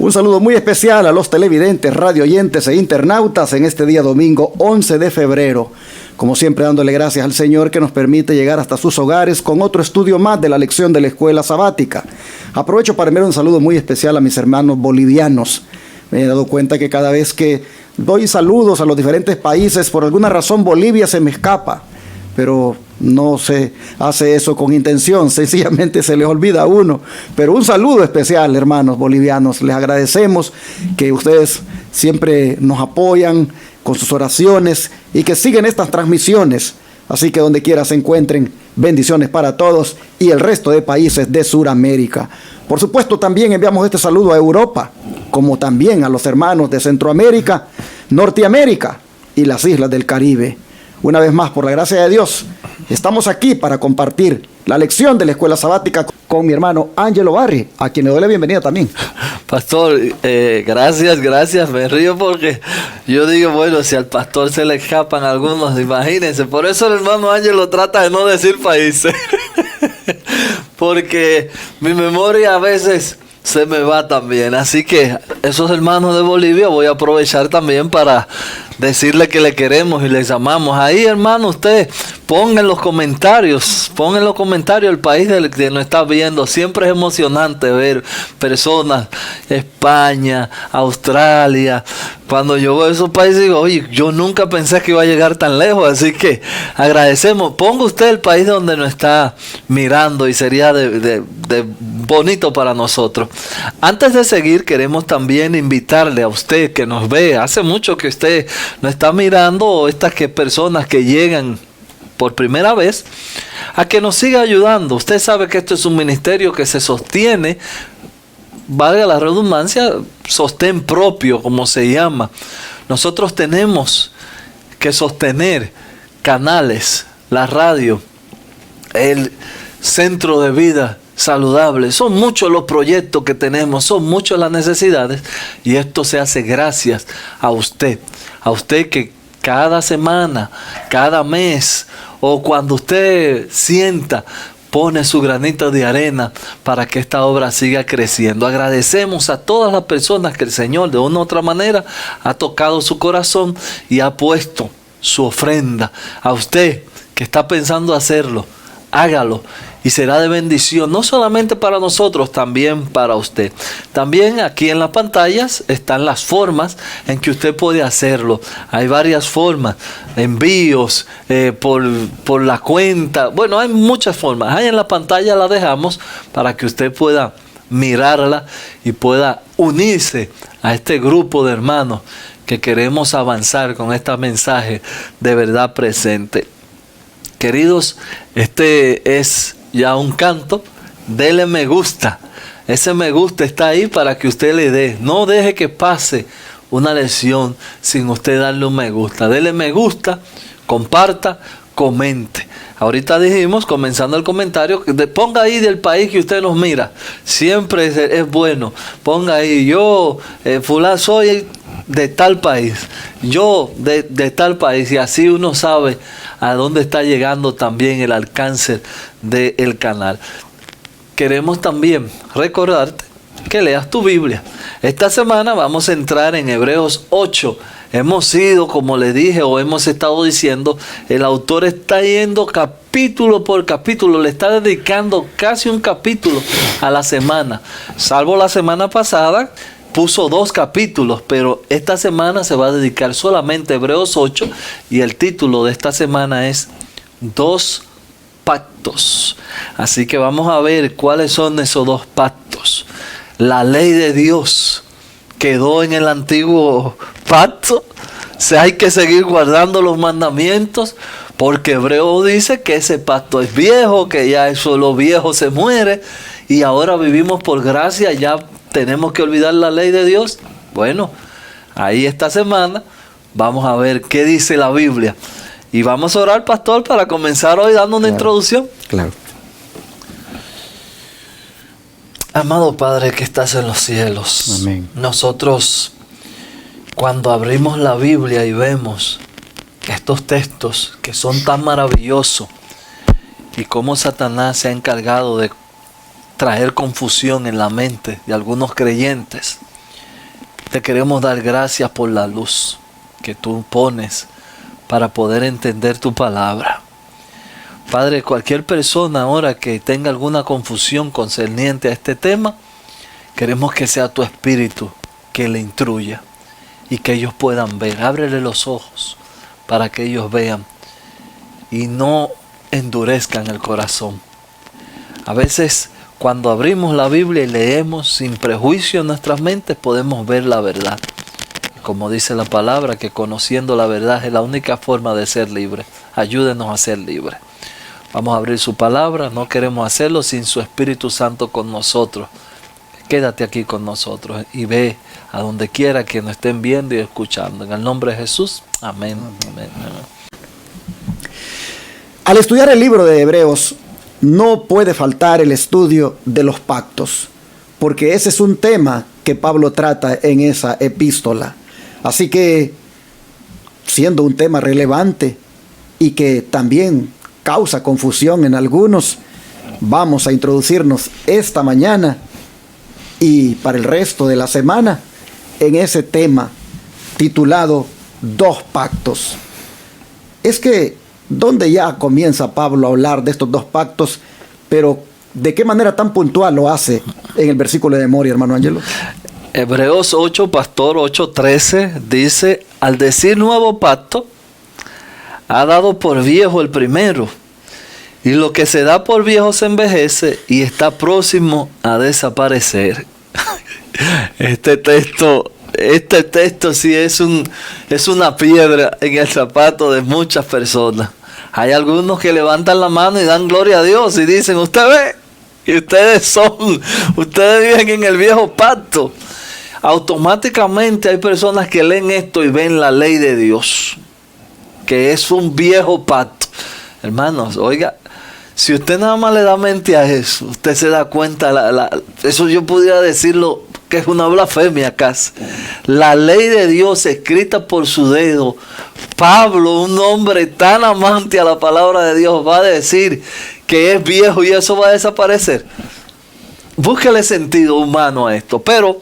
Un saludo muy especial a los televidentes, radioyentes e internautas en este día domingo 11 de febrero. Como siempre, dándole gracias al Señor que nos permite llegar hasta sus hogares con otro estudio más de la lección de la escuela sabática. Aprovecho para enviar un saludo muy especial a mis hermanos bolivianos. Me he dado cuenta que cada vez que doy saludos a los diferentes países, por alguna razón Bolivia se me escapa, pero no se hace eso con intención, sencillamente se les olvida a uno. Pero un saludo especial, hermanos bolivianos, les agradecemos que ustedes siempre nos apoyan con sus oraciones y que siguen estas transmisiones. Así que donde quiera se encuentren, bendiciones para todos y el resto de países de Sudamérica. Por supuesto, también enviamos este saludo a Europa, como también a los hermanos de Centroamérica, Norteamérica y las islas del Caribe. Una vez más, por la gracia de Dios, estamos aquí para compartir la lección de la escuela sabática con mi hermano Ángelo Barri, a quien le doy la bienvenida también. Pastor, gracias, me río porque yo digo, bueno, si al pastor se le escapan algunos, imagínense, por eso el hermano Ángelo trata de no decir países, porque mi memoria a veces se me va también, así que esos hermanos de Bolivia voy a aprovechar también para decirle que le queremos y les amamos. Ahí, hermano, usted ponga en los comentarios el país del que nos está viendo. Siempre es emocionante ver personas, España, Australia. Cuando yo veo esos países digo, oye, yo nunca pensé que iba a llegar tan lejos, así que agradecemos. Ponga usted el país donde nos está mirando y sería de bonito para nosotros. Antes de seguir, queremos también invitarle a usted que nos ve. Hace mucho que usted nos está mirando, o estas personas que llegan por primera vez, a que nos siga ayudando. Usted sabe que esto es un ministerio que se sostiene, valga la redundancia, sostén propio, como se llama. Nosotros tenemos que sostener canales, la radio, el centro de vida saludable. Son muchos los proyectos que tenemos, son muchas las necesidades, y esto se hace gracias a usted que cada semana, cada mes, o cuando usted sienta, pone su granito de arena para que esta obra siga creciendo. Agradecemos a todas las personas que el Señor de una u otra manera ha tocado su corazón y ha puesto su ofrenda. A usted que está pensando hacerlo, hágalo y será de bendición, no solamente para nosotros, también para usted. También aquí en las pantallas están las formas en que usted puede hacerlo. Hay varias formas, envíos, por la cuenta. Bueno, hay muchas formas. Ahí en la pantalla la dejamos para que usted pueda mirarla y pueda unirse a este grupo de hermanos que queremos avanzar con este mensaje de verdad presente. Queridos, este es ya un canto. Dele me gusta. Ese me gusta está ahí para que usted le dé. No deje que pase una lección sin usted darle un me gusta. Dele me gusta, comparta, comente. Ahorita dijimos, comenzando el comentario, ponga ahí del país que usted nos mira. Siempre es bueno. Ponga ahí, yo, fulano, soy de tal país. Yo de tal país. Y así uno sabe a dónde está llegando también el alcance del canal. Queremos también recordarte que leas tu Biblia. Esta semana vamos a entrar en Hebreos 8. Hemos ido, como le dije, o hemos estado diciendo, el autor está yendo capítulo por capítulo, le está dedicando casi un capítulo a la semana. Salvo la semana pasada, puso 2 capítulos, pero esta semana se va a dedicar solamente a Hebreos 8 y el título de esta semana es 2 pactos. Así que vamos a ver cuáles son esos 2 pactos. La ley de Dios quedó en el antiguo pacto. Hay que seguir guardando los mandamientos, porque Hebreo dice que ese pacto es viejo, que ya eso lo viejo se muere y ahora vivimos por gracia. Ya tenemos que olvidar la ley de Dios. Bueno, ahí esta semana vamos a ver qué dice la Biblia. Y vamos a orar, pastor, para comenzar hoy dando una introducción. Claro. Amado Padre que estás en los cielos. Amén. Nosotros, cuando abrimos la Biblia y vemos estos textos que son tan maravillosos y cómo Satanás se ha encargado de traer confusión en la mente de algunos creyentes, te queremos dar gracias por la luz que tú pones para poder entender tu palabra. Padre, cualquier persona ahora que tenga alguna confusión concerniente a este tema, queremos que sea tu Espíritu que le instruya y que ellos puedan ver. Ábrele los ojos para que ellos vean y no endurezcan el corazón. A veces cuando abrimos la Biblia y leemos sin prejuicio en nuestras mentes, podemos ver la verdad. Como dice la palabra, que conociendo la verdad es la única forma de ser libre. Ayúdenos a ser libres. Vamos a abrir su palabra. No queremos hacerlo sin su Espíritu Santo con nosotros. Quédate aquí con nosotros y ve a donde quiera que nos estén viendo y escuchando. En el nombre de Jesús. Amén. Amén. Amén. Al estudiar el libro de Hebreos, no puede faltar el estudio de los pactos, porque ese es un tema que Pablo trata en esa epístola. Así que, siendo un tema relevante y que también causa confusión en algunos, vamos a introducirnos esta mañana y para el resto de la semana en ese tema titulado Dos pactos. Es que, ¿dónde ya comienza Pablo a hablar de estos dos pactos? Pero, ¿de qué manera tan puntual lo hace en el versículo de memoria, hermano Ángelo? Hebreos 8, pastor 8:13 dice: al decir nuevo pacto, ha dado por viejo el primero, y lo que se da por viejo se envejece y está próximo a desaparecer. Este texto sí es una piedra en el zapato de muchas personas. Hay algunos que levantan la mano y dan gloria a Dios y dicen: usted ve, y ustedes viven en el viejo pacto. Automáticamente hay personas que leen esto y ven la ley de Dios, que es un viejo pacto. Hermanos, oiga, si usted nada más le da mente a eso, usted se da cuenta, eso yo pudiera decirlo que es una blasfemia casi. La ley de Dios escrita por su dedo. Pablo, un hombre tan amante a la palabra de Dios, va a decir que es viejo y eso va a desaparecer. Búsquele sentido humano a esto, pero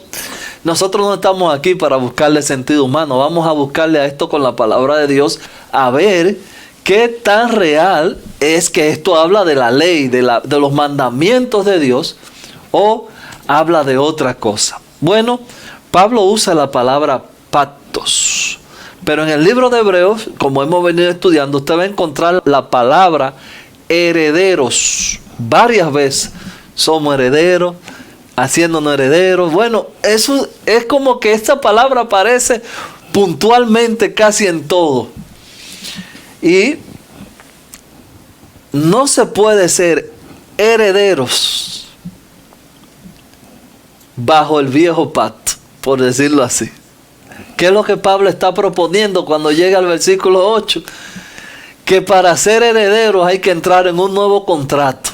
nosotros no estamos aquí para buscarle sentido humano. Vamos a buscarle a esto con la palabra de Dios, a ver qué tan real es que esto habla de la ley, de los mandamientos de Dios, o habla de otra cosa. Bueno, Pablo usa la palabra pactos, pero en el libro de Hebreos, como hemos venido estudiando, usted va a encontrar la palabra herederos varias veces. Somos herederos, haciéndonos herederos. Bueno, eso es como que esta palabra aparece puntualmente casi en todo. Y no se puede ser herederos bajo el viejo pacto, por decirlo así. ¿Qué es lo que Pablo está proponiendo cuando llega al versículo 8? Que para ser herederos hay que entrar en un nuevo contrato.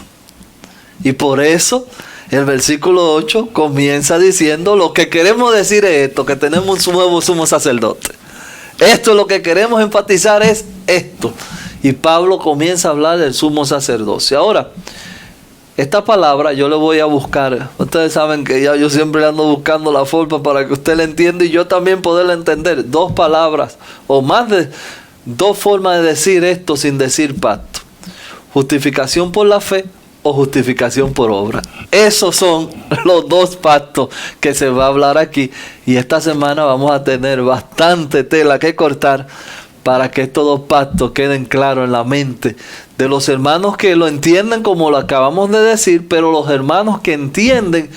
Y por eso el versículo 8 comienza diciendo: lo que queremos decir es esto, que tenemos un nuevo sumo sacerdote. Esto es lo que queremos enfatizar, es esto. Y Pablo comienza a hablar del sumo sacerdocio. Ahora, esta palabra yo le voy a buscar. Ustedes saben que ya yo siempre ando buscando la forma para que usted la entienda y yo también poderla entender. Dos palabras o más de dos formas de decir esto sin decir pacto: justificación por la fe o justificación por obra. Esos son los dos pactos que se va a hablar aquí. Y esta semana vamos a tener bastante tela que cortar para que estos dos pactos queden claros en la mente de los hermanos que lo entienden como lo acabamos de decir, pero los hermanos que entienden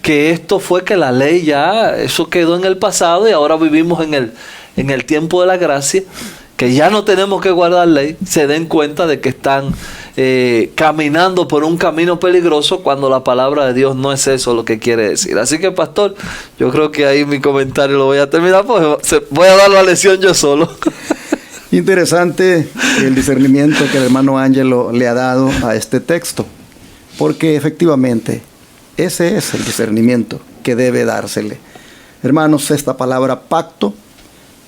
que esto fue que la ley ya, eso quedó en el pasado y ahora vivimos en el tiempo de la gracia, que ya no tenemos que guardar ley, se den cuenta de que están caminando por un camino peligroso cuando la palabra de Dios no es eso lo que quiere decir. Así que, pastor, yo creo que ahí mi comentario lo voy a terminar, porque voy a dar la lección yo solo. Interesante el discernimiento que el hermano Ángelo le ha dado a este texto, porque efectivamente ese es el discernimiento que debe dársele. Hermanos, esta palabra pacto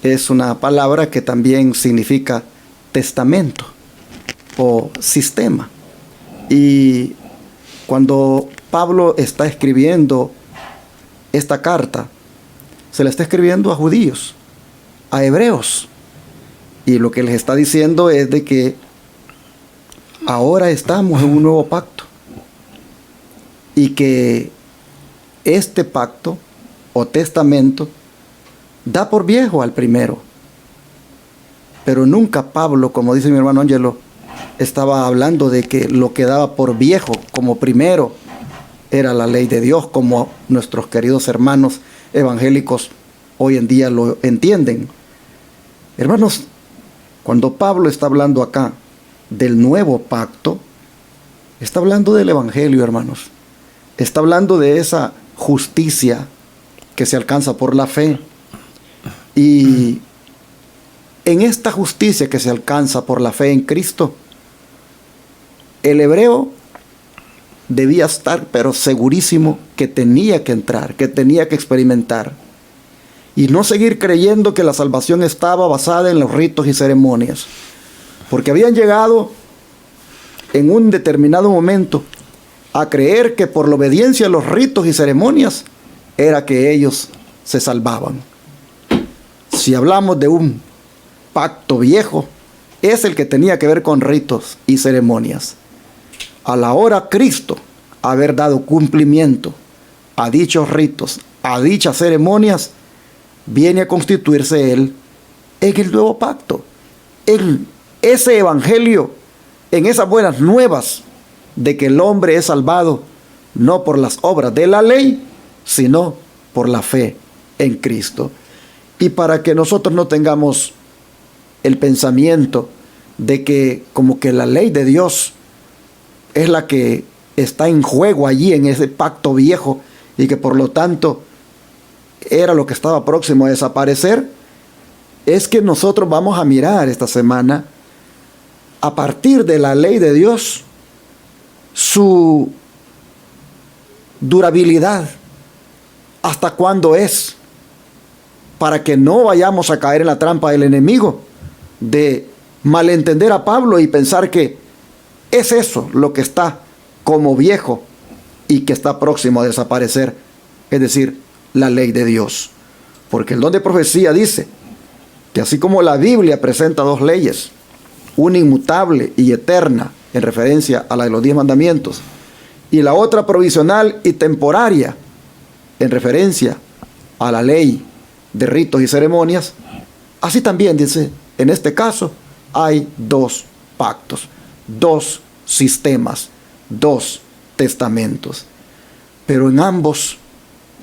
es una palabra que también significa testamento o sistema. Y cuando Pablo está escribiendo esta carta, se le está escribiendo a judíos, a hebreos. Y lo que les está diciendo es de que ahora estamos en un nuevo pacto. Y que este pacto o testamento da por viejo al primero. Pero nunca Pablo, como dice mi hermano Ángelo, estaba hablando de que lo que daba por viejo como primero era la ley de Dios, como nuestros queridos hermanos evangélicos hoy en día lo entienden. Hermanos, cuando Pablo está hablando acá del nuevo pacto, está hablando del evangelio, hermanos. Está hablando de esa justicia que se alcanza por la fe. Y en esta justicia que se alcanza por la fe en Cristo, el hebreo debía estar, pero segurísimo que tenía que entrar, que tenía que experimentar. Y no seguir creyendo que la salvación estaba basada en los ritos y ceremonias. Porque habían llegado en un determinado momento a creer que por la obediencia a los ritos y ceremonias era que ellos se salvaban. Si hablamos de un pacto viejo, es el que tenía que ver con ritos y ceremonias. A la hora Cristo haber dado cumplimiento a dichos ritos, a dichas ceremonias, viene a constituirse Él en el nuevo pacto, en ese evangelio, en esas buenas nuevas de que el hombre es salvado no por las obras de la ley, sino por la fe en Cristo. Y para que nosotros no tengamos el pensamiento de que como que la ley de Dios es la que está en juego allí en ese pacto viejo y que por lo tanto era lo que estaba próximo a desaparecer, es que nosotros vamos a mirar esta semana a partir de la ley de Dios su durabilidad, hasta cuándo es, para que no vayamos a caer en la trampa del enemigo de malentender a Pablo y pensar que es eso lo que está como viejo y que está próximo a desaparecer, es decir, la ley de Dios. Porque el don de profecía dice que así como la Biblia presenta dos leyes, una inmutable y eterna en referencia a la de los 10 mandamientos, y la otra provisional y temporaria en referencia a la ley de ritos y ceremonias, así también dice, en este caso hay dos pactos, dos sistemas, dos testamentos. Pero en ambos,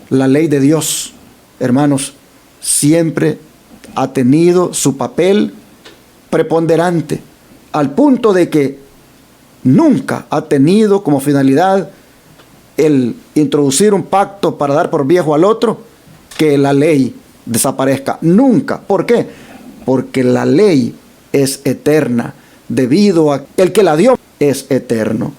la ley de Dios, hermanos, siempre ha tenido su papel preponderante, al punto de que nunca ha tenido como finalidad el introducir un pacto para dar por viejo al otro, que la ley desaparezca. Nunca. ¿Por qué? Porque la ley es eterna, debido a el que la dio es eterno.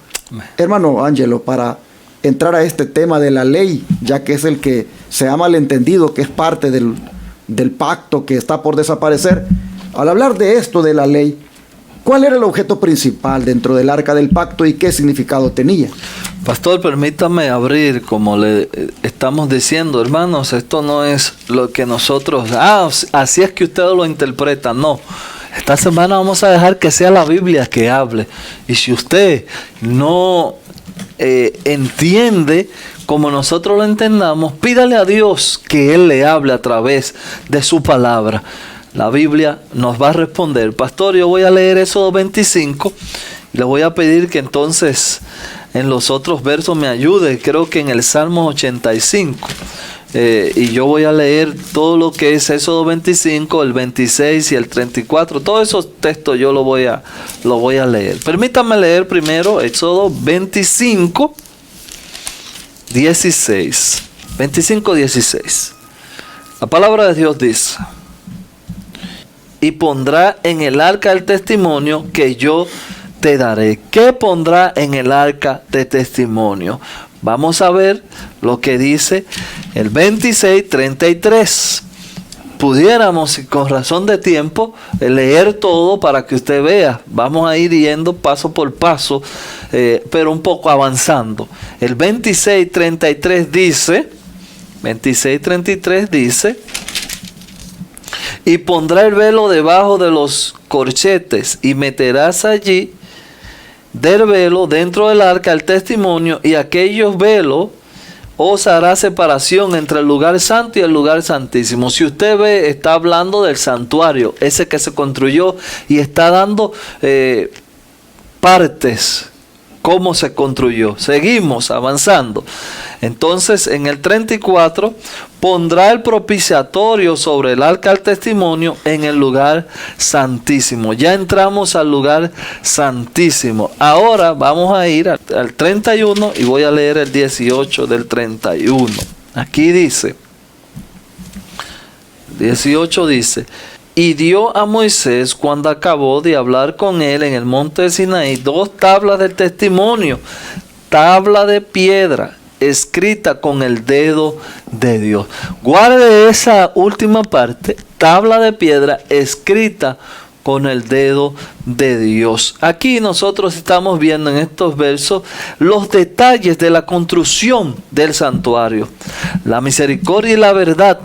Hermano Ángelo, para entrar a este tema de la ley, ya que es el que se ha malentendido, que es parte del pacto que está por desaparecer, al hablar de esto de la ley, ¿cuál era el objeto principal dentro del arca del pacto y qué significado tenía? Pastor, permítame abrir, como le estamos diciendo, hermanos, esto no es lo que nosotros, así es que ustedes lo interpretan, no. Esta semana vamos a dejar que sea la Biblia que hable. Y si usted no entiende como nosotros lo entendamos, pídale a Dios que Él le hable a través de su palabra. La Biblia nos va a responder. Pastor, yo voy a leer Éxodo 25. Le voy a pedir que entonces en los otros versos me ayude. Creo que en el Salmo 85. Y yo voy a leer todo lo que es Éxodo 25, el 26 y el 34. Todos esos textos yo lo voy a leer. Permítanme leer primero Éxodo 25, 16. 25, 16. La palabra de Dios dice: y pondrá en el arca el testimonio que yo te daré. ¿Qué pondrá en el arca de testimonio? Vamos a ver lo que dice el 26:33. Pudiéramos, con razón de tiempo, leer todo para que usted vea. Vamos a ir yendo paso por paso, pero un poco avanzando. El 26:33 dice: 26:33 dice: y pondrá el velo debajo de los corchetes, y meterás allí del velo dentro del arca el testimonio, y aquellos velos os hará separación entre el lugar santo y el lugar santísimo. Si usted ve, está hablando del santuario, ese que se construyó, y está dando partes, cómo se construyó. Seguimos avanzando. Entonces, en el 34, pondrá el propiciatorio sobre el arca del testimonio en el lugar santísimo. Ya entramos al lugar santísimo. Ahora vamos a ir al 31 y voy a leer el 18 del 31. Aquí dice, 18 dice: y dio a Moisés, cuando acabó de hablar con él en el monte de Sinaí, 2 tablas del testimonio, tabla de piedra, escrita con el dedo de Dios. Guarde esa última parte, tabla de piedra escrita con el dedo de Dios. Aquí nosotros estamos viendo en estos versos los detalles de la construcción del santuario. La misericordia y la verdad.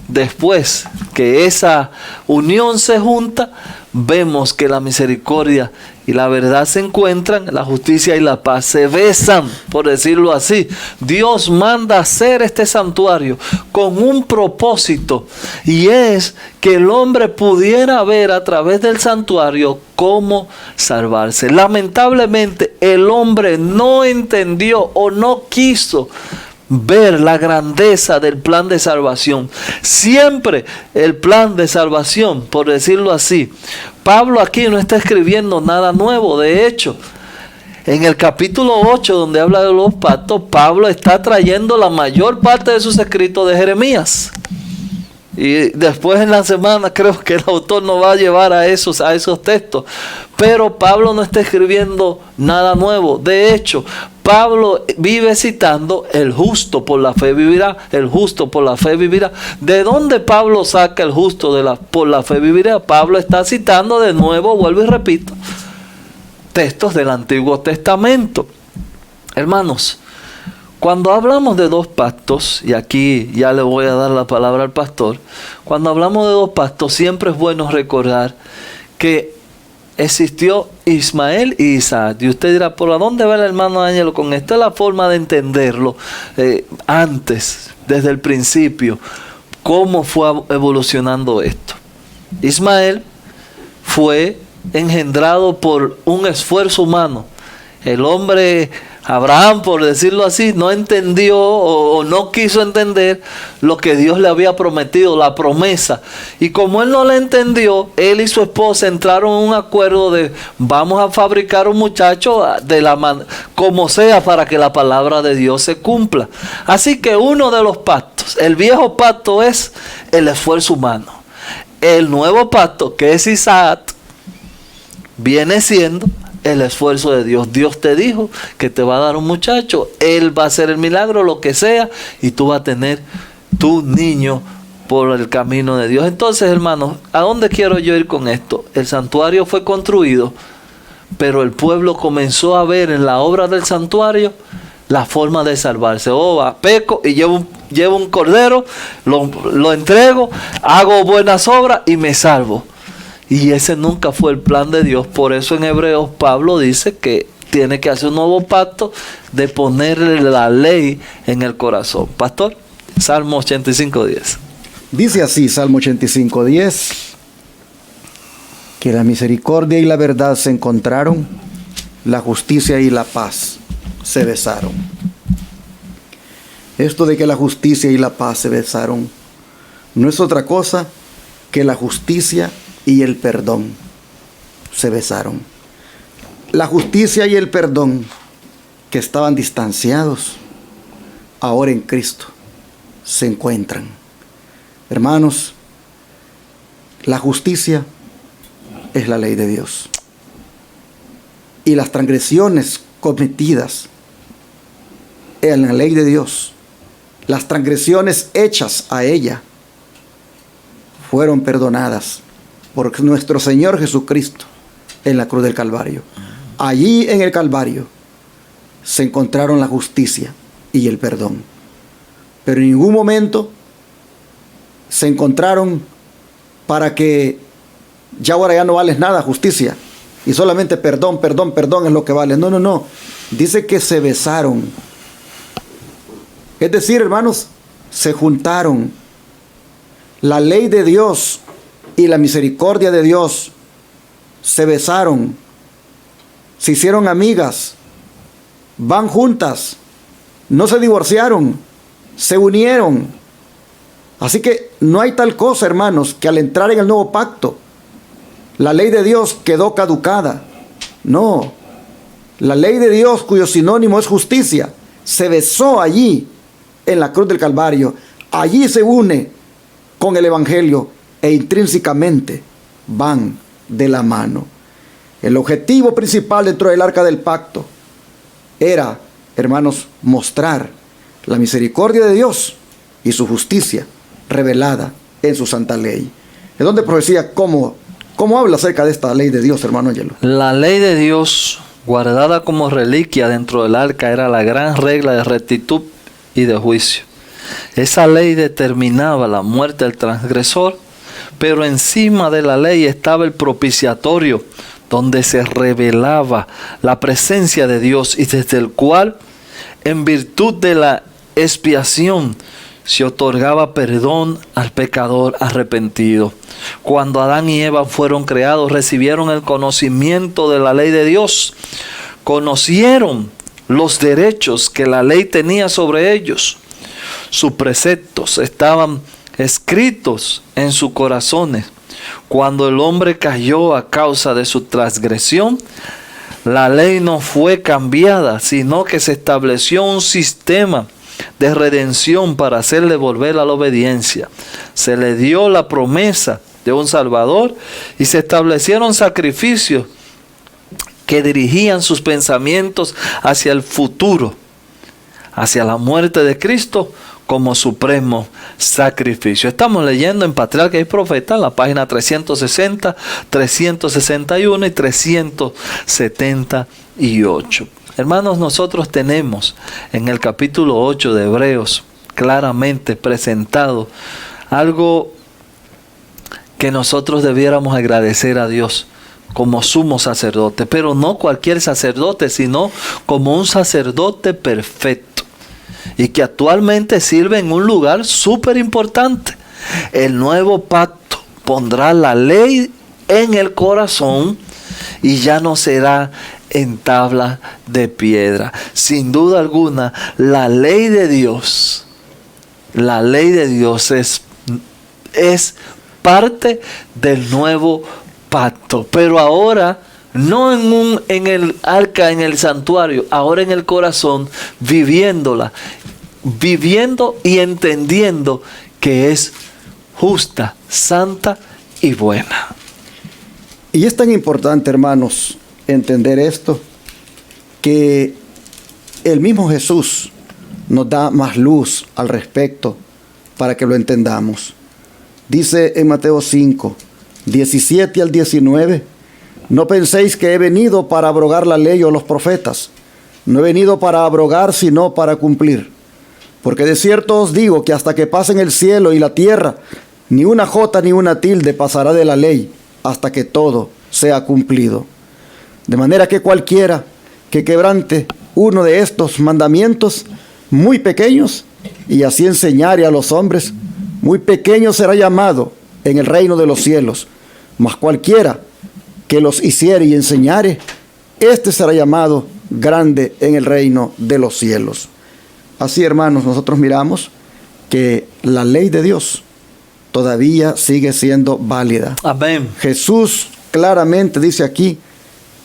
Después que esa unión se junta, vemos que la misericordia y la verdad se encuentran, la justicia y la paz se besan, por decirlo así. Dios manda hacer este santuario con un propósito, y es que el hombre pudiera ver a través del santuario cómo salvarse. Lamentablemente el hombre no entendió o no quiso ver la grandeza del plan de salvación. Siempre el plan de salvación, por decirlo así. Pablo aquí no está escribiendo nada nuevo. De hecho, en el capítulo 8, donde habla de los pactos, Pablo está trayendo la mayor parte de sus escritos de Jeremías. Y después en la semana creo que el autor nos va a llevar a esos textos. Pero Pablo no está escribiendo nada nuevo. De hecho, Pablo vive citando: el justo por la fe vivirá, el justo por la fe vivirá. ¿De dónde Pablo saca el justo por la fe vivirá? Pablo está citando de nuevo, vuelvo y repito, textos del Antiguo Testamento. Hermanos, cuando hablamos de 2 pactos, y aquí ya le voy a dar la palabra al pastor, cuando hablamos de 2 pactos siempre es bueno recordar que existió Ismael y Isaac. Y usted dirá: ¿por dónde va el hermano Ángelo con esto? Es la forma de entenderlo antes, desde el principio, cómo fue evolucionando esto. Ismael fue engendrado por un esfuerzo humano. El hombre Abraham, por decirlo así, no entendió o no quiso entender lo que Dios le había prometido, la promesa. Y como él no la entendió, él y su esposa entraron en un acuerdo de: vamos a fabricar un muchacho como sea, para que la palabra de Dios se cumpla. Así que uno de los pactos, el viejo pacto, es el esfuerzo humano. El nuevo pacto, que es Isaac, viene siendo el esfuerzo de Dios. Dios te dijo que te va a dar un muchacho, Él va a hacer el milagro, lo que sea, y tú vas a tener tu niño por el camino de Dios. Entonces, hermanos, ¿a dónde quiero yo ir con esto? El santuario fue construido, pero el pueblo comenzó a ver en la obra del santuario la forma de salvarse. Peco y llevo un cordero, lo entrego, hago buenas obras y me salvo. Y ese nunca fue el plan de Dios. Por eso en Hebreos Pablo dice que tiene que hacer un nuevo pacto de ponerle la ley en el corazón. Pastor, Salmo 85:10. Dice así, Salmo 85:10, que la misericordia y la verdad se encontraron, la justicia y la paz se besaron. Esto de que la justicia y la paz se besaron no es otra cosa que la justicia y el perdón se besaron. La justicia y el perdón, que estaban distanciados, ahora en Cristo se encuentran. Hermanos, la justicia es la ley de Dios, y las transgresiones cometidas en la ley de Dios, las transgresiones hechas a ella, fueron perdonadas por nuestro Señor Jesucristo en la cruz del Calvario. Allí en el Calvario se encontraron la justicia y el perdón. pero en ningún momento se encontraron para que ya ahora ya no vales nada, justicia, y solamente perdón, perdón, perdón es lo que vale. No, no, no. Dice que se besaron. Es decir, hermanos, se juntaron. La ley de Dios y la misericordia de Dios se besaron, se hicieron amigas, van juntas, no se divorciaron, se unieron. Así que no hay tal cosa, hermanos, que al entrar en el nuevo pacto, la ley de Dios quedó caducada. No, la ley de Dios, cuyo sinónimo es justicia, se besó allí en la cruz del Calvario. Allí se une con el Evangelio e intrínsecamente van de la mano. El objetivo principal dentro del arca del pacto era, hermanos, mostrar la misericordia de Dios y su justicia revelada en su santa ley. Es donde profecía cómo habla acerca de esta ley de Dios, hermano Angelo. La ley de Dios, guardada como reliquia dentro del arca, era la gran regla de rectitud y de juicio. Esa ley determinaba la muerte del transgresor, pero encima de la ley estaba el propiciatorio, donde se revelaba la presencia de Dios y desde el cual, en virtud de la expiación, se otorgaba perdón al pecador arrepentido. Cuando Adán y Eva fueron creados, recibieron el conocimiento de la ley de Dios, conocieron los derechos que la ley tenía sobre ellos. Sus preceptos estaban escritos en sus corazones. Cuando el hombre cayó a causa de su transgresión, la ley no fue cambiada, sino que se estableció un sistema de redención para hacerle volver a la obediencia. Se le dio la promesa de un Salvador y se establecieron sacrificios que dirigían sus pensamientos hacia el futuro, hacia la muerte de Cristo como supremo sacrificio. Estamos leyendo en Patriarcas y Profetas, la página 360, 361 y 378. Hermanos, nosotros tenemos en el capítulo 8 de Hebreos claramente presentado algo que nosotros debiéramos agradecer a Dios como sumo sacerdote, pero no cualquier sacerdote, sino como un sacerdote perfecto y que actualmente sirve en un lugar súper importante. El nuevo pacto pondrá la ley en el corazón y ya no será en tabla de piedra. Sin duda alguna, la ley de Dios es parte del nuevo pacto, pero ahora no en el arca, en el santuario, ahora en el corazón, viviendo y entendiendo que es justa, santa y buena. Y es tan importante, hermanos, entender esto, que el mismo Jesús nos da más luz al respecto para que lo entendamos. Dice en Mateo 5, 17 al 19, no penséis que he venido para abrogar la ley o los profetas. No he venido para abrogar, sino para cumplir. Porque de cierto os digo que hasta que pasen el cielo y la tierra, ni una jota ni una tilde pasará de la ley, hasta que todo sea cumplido. De manera que cualquiera que quebrante uno de estos mandamientos muy pequeños, y así enseñare a los hombres, muy pequeño será llamado en el reino de los cielos. Mas cualquiera que los hiciere y enseñare, este será llamado grande en el reino de los cielos. Así, hermanos, nosotros miramos que la ley de Dios todavía sigue siendo válida. Amén. Jesús claramente dice aquí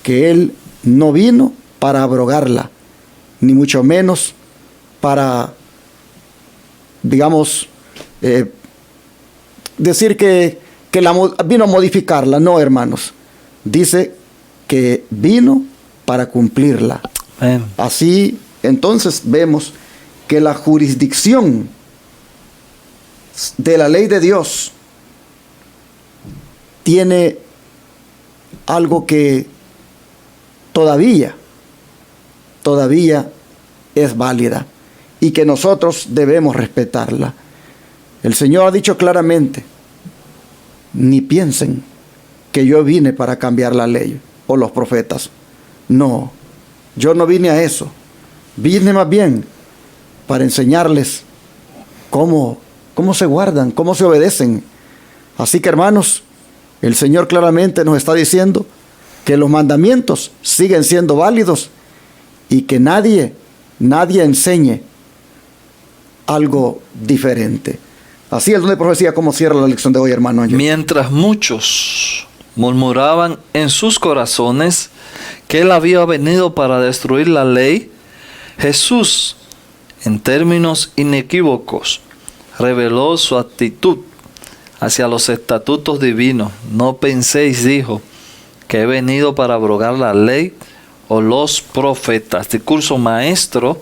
que Él no vino para abrogarla, ni mucho menos para, digamos, decir que vino a modificarla. No, hermanos. Dice que vino para cumplirla. Amén. Así, entonces, vemos que la jurisdicción de la ley de Dios tiene algo que todavía es válida y que nosotros debemos respetarla. El Señor ha dicho claramente, ni piensen que yo vine para cambiar la ley o los profetas. No, yo no vine a eso. Vine más bien para enseñarles cómo se guardan, cómo se obedecen. Así que, hermanos, el Señor claramente nos está diciendo que los mandamientos siguen siendo válidos y que nadie enseñe algo diferente. Así es donde profecía cómo cierra la lección de hoy, hermano Ángel. Mientras muchos murmuraban en sus corazones que Él había venido para destruir la ley, Jesús, en términos inequívocos, reveló su actitud hacia los estatutos divinos. No penséis, dijo, que he venido para abrogar la ley o los profetas. Discurso maestro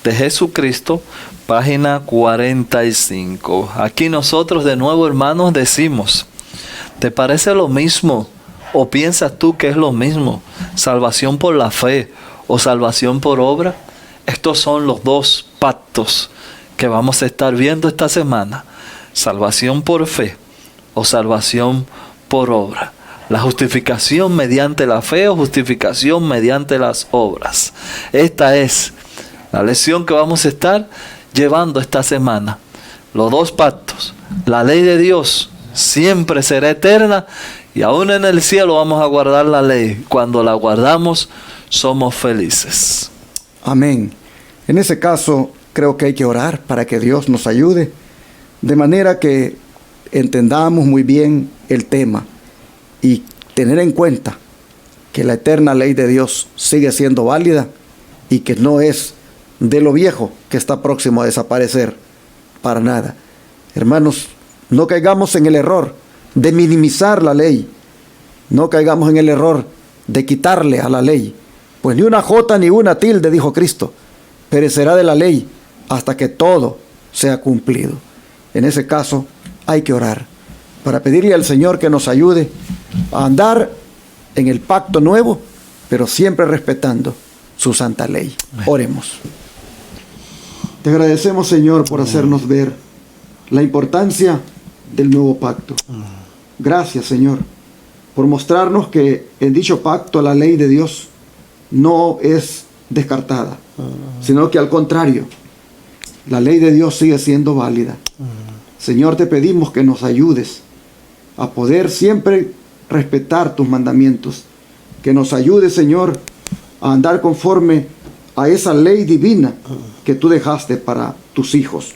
de Jesucristo, página 45. Aquí nosotros de nuevo, hermanos, decimos, ¿te parece lo mismo o piensas tú que es lo mismo? ¿Salvación por la fe o salvación por obra? Estos son los dos pactos que vamos a estar viendo esta semana. Salvación por fe o salvación por obra. La justificación mediante la fe o justificación mediante las obras. Esta es la lección que vamos a estar llevando esta semana. Los dos pactos. La ley de Dios siempre será eterna y aún en el cielo vamos a guardar la ley. Cuando la guardamos somos felices. Amén. En ese caso creo que hay que orar para que Dios nos ayude de manera que entendamos muy bien el tema y tener en cuenta que la eterna ley de Dios sigue siendo válida y que no es de lo viejo que está próximo a desaparecer para nada. Hermanos, no caigamos en el error de minimizar la ley, no caigamos en el error de quitarle a la ley, pues ni una jota ni una tilde, dijo Cristo, perecerá de la ley hasta que todo sea cumplido. En ese caso hay que orar para pedirle al Señor que nos ayude a andar en el pacto nuevo, pero siempre respetando su santa ley. Oremos. Te agradecemos, Señor, por hacernos ver la importancia del nuevo pacto. Gracias, Señor, por mostrarnos que en dicho pacto la ley de Dios no es descartada, sino que al contrario, la ley de Dios sigue siendo válida. Señor, te pedimos que nos ayudes a poder siempre respetar tus mandamientos, que nos ayudes, Señor, a andar conforme a esa ley divina que tú dejaste para tus hijos.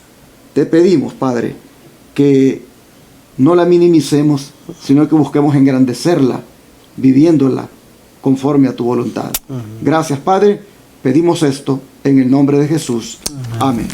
Te pedimos, Padre, que no la minimicemos, sino que busquemos engrandecerla, viviéndola conforme a tu voluntad. Gracias, Padre. Pedimos esto en el nombre de Jesús. Amén.